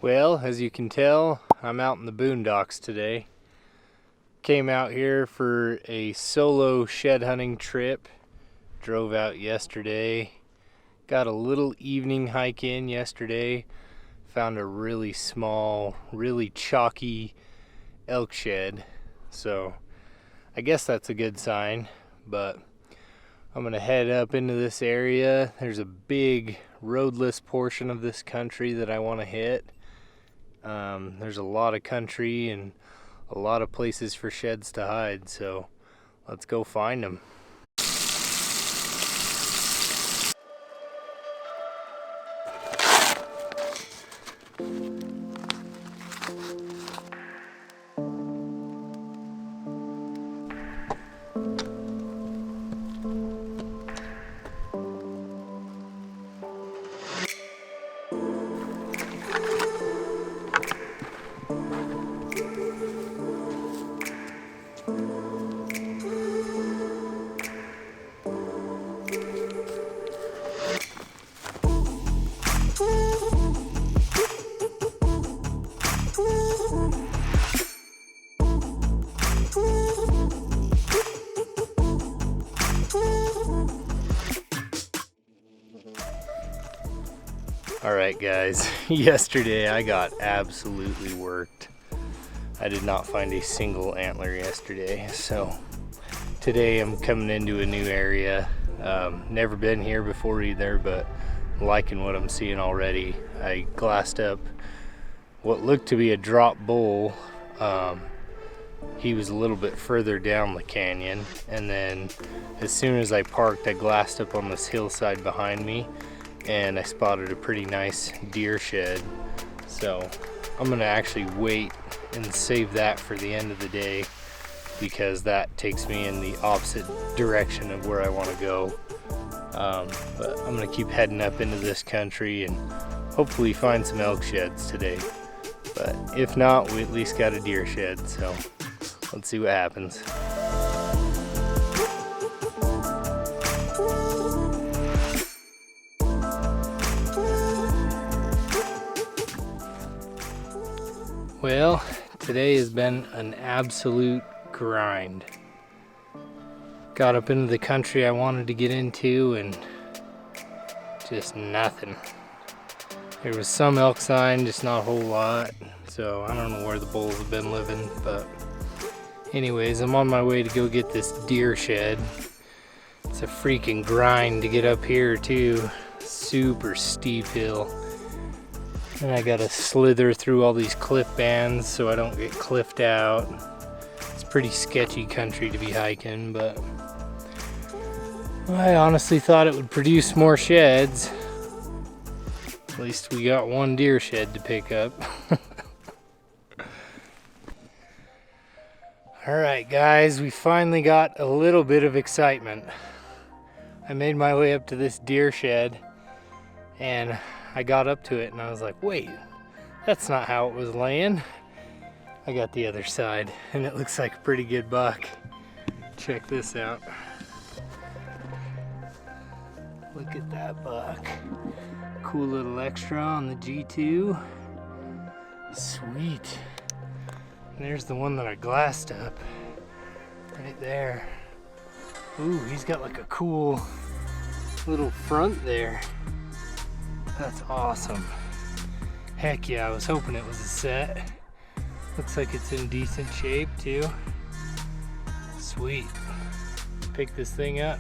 Well, as you can tell, I'm out in the boondocks today. Came out here for a solo shed hunting trip. Drove out yesterday. Got a little evening hike in yesterday. Found a really small, really chalky elk shed. So I guess that's a good sign, but I'm gonna head up into this area. There's a big roadless portion of this country that I want to hit. There's a lot of country and a lot of places for sheds to hide, so let's go find them. Alright guys, yesterday I got absolutely worked. I did not find a single antler yesterday, so today I'm coming into a new area. Never been here before either, but liking what I'm seeing already. I glassed up what looked to be a drop bull. He was a little bit further down the canyon, and then as soon as I parked, I glassed up on this hillside behind me, and I spotted a pretty nice deer shed. So I'm gonna actually wait and save that for the end of the day, because that takes me in the opposite direction of where I want to go. But I'm gonna keep heading up into this country and hopefully find some elk sheds today. But if not, we at least got a deer shed, so let's see what happens. Well, today has been an absolute grind. Got up into the country I wanted to get into and just nothing. There was some elk sign, just not a whole lot. So I don't know where the bulls have been living, but anyways, I'm on my way to go get this deer shed. It's a freaking grind to get up here too. Super steep hill. And I gotta slither through all these cliff bands so I don't get cliffed out. It's pretty sketchy country to be hiking, but I honestly thought it would produce more sheds. At least we got one deer shed to pick up. Alright guys, we finally got a little bit of excitement. I made my way up to this deer shed and I got up to it and I was like, wait, that's not how it was laying. I got the other side and it looks like a pretty good buck. Check this out. Look at that buck. Cool little extra on the G2. Sweet. And there's the one that I glassed up. Right there. Ooh, he's got like a cool little front there. That's awesome. Heck yeah, I was hoping it was a set. Looks like it's in decent shape too. Sweet. Pick this thing up.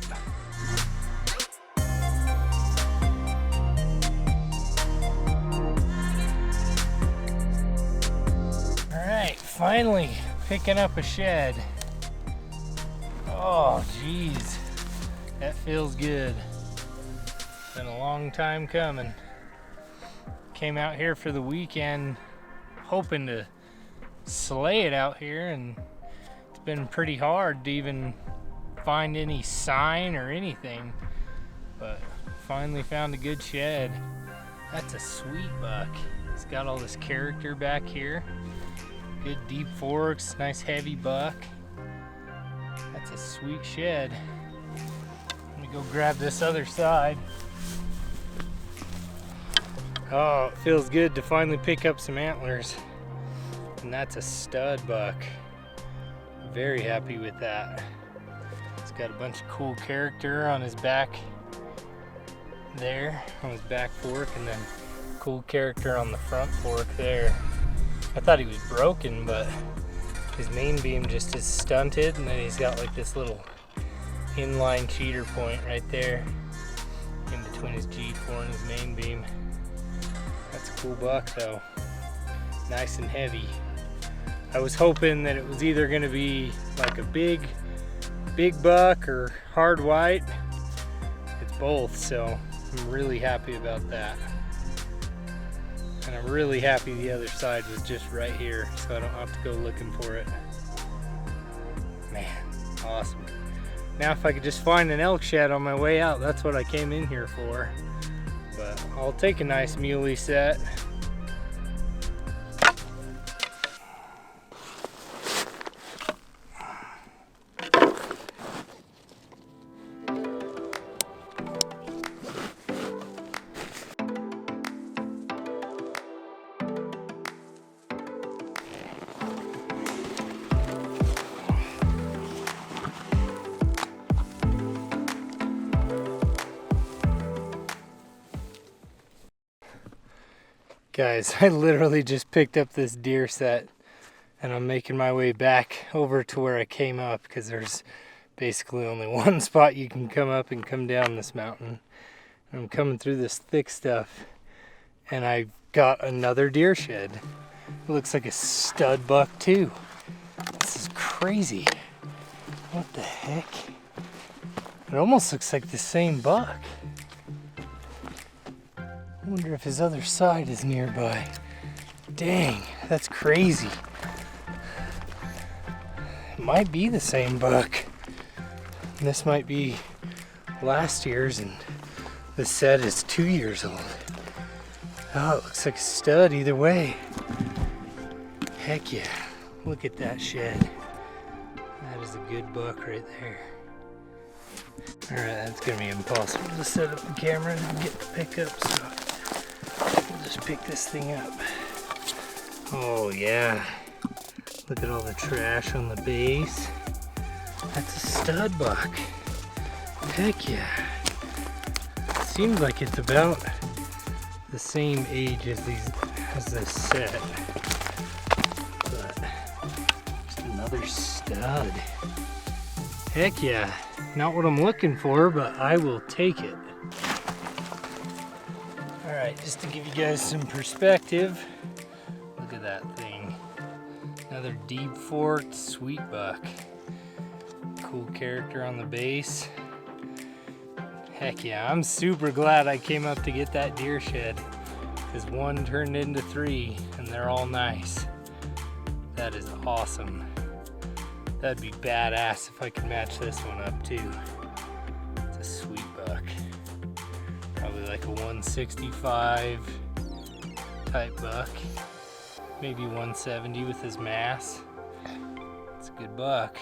Alright, finally picking up a shed. Oh geez, that feels good. Been a long time coming. Came out here for the weekend hoping to slay it out here, and it's been pretty hard to even find any sign or anything, but finally found a good shed. That's a sweet buck. It's got all this character back here. Good deep forks, nice heavy buck. That's a sweet shed. Let me go grab this other side. Oh, it feels good to finally pick up some antlers. And that's a stud buck. Very happy with that. It's got a bunch of cool character on his back there, on his back fork, and then cool character on the front fork there. I thought he was broken, but his main beam just is stunted, and then he's got like this little inline cheater point right there in between his G4 and his main beam. That's a cool buck though. Nice and heavy. I was hoping that it was either gonna be like a big buck or hard white. It's both, so I'm really happy about that. And I'm really happy the other side was just right here, so I don't have to go looking for it. Man, awesome. Now if I could just find an elk shed on my way out, that's what I came in here for. But I'll take a nice muley set. Guys, I literally just picked up this deer set and I'm making my way back over to where I came up, because there's basically only one spot you can come up and come down this mountain. And I'm coming through this thick stuff and I got another deer shed. It looks like a stud buck too. This is crazy. What the heck? It almost looks like the same buck. I wonder if his other side is nearby. Dang, that's crazy. It might be the same buck. And this might be last year's, and this set is 2 years old. Oh, it looks like a stud either way. Heck yeah, look at that shed. That is a good buck right there. All right, that's gonna be impossible to set up the camera and get the pickup, so we'll just pick this thing up. Oh yeah, look at all the trash on the base. That's a stud buck. Heck yeah. Seems like it's about the same age as this set. But just another stud. Heck yeah. Not what I'm looking for, but I will take it. Alright, just to give you guys some perspective, look at that thing. Another deep forked sweet buck. Cool character on the base. Heck yeah, I'm super glad I came up to get that deer shed, because one turned into 3 and they're all nice. That is awesome. That'd be badass if I could match this one up too. It's a sweet buck. Probably like a 165 type buck. Maybe 170 with his mass. It's a good buck.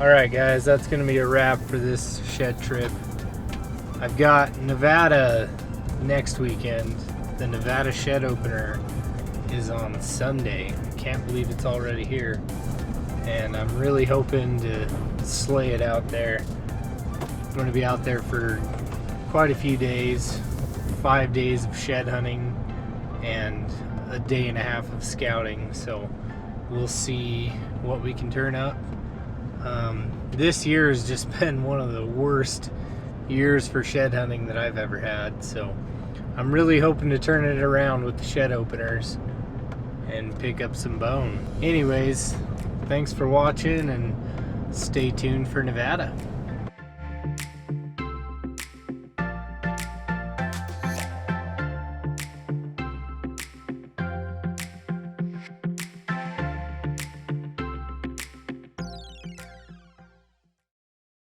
Alright guys, that's going to be a wrap for this shed trip. I've got Nevada next weekend. The Nevada shed opener is on Sunday. can't believe it's already here. And I'm really hoping to slay it out there. I'm going to be out there for quite a few days, 5 days of shed hunting and a day and a half of scouting, so we'll see what we can turn up. This year has just been one of the worst years for shed hunting that I've ever had, so I'm really hoping to turn it around with the shed openers and pick up some bone. Anyways, thanks for watching and stay tuned for Nevada.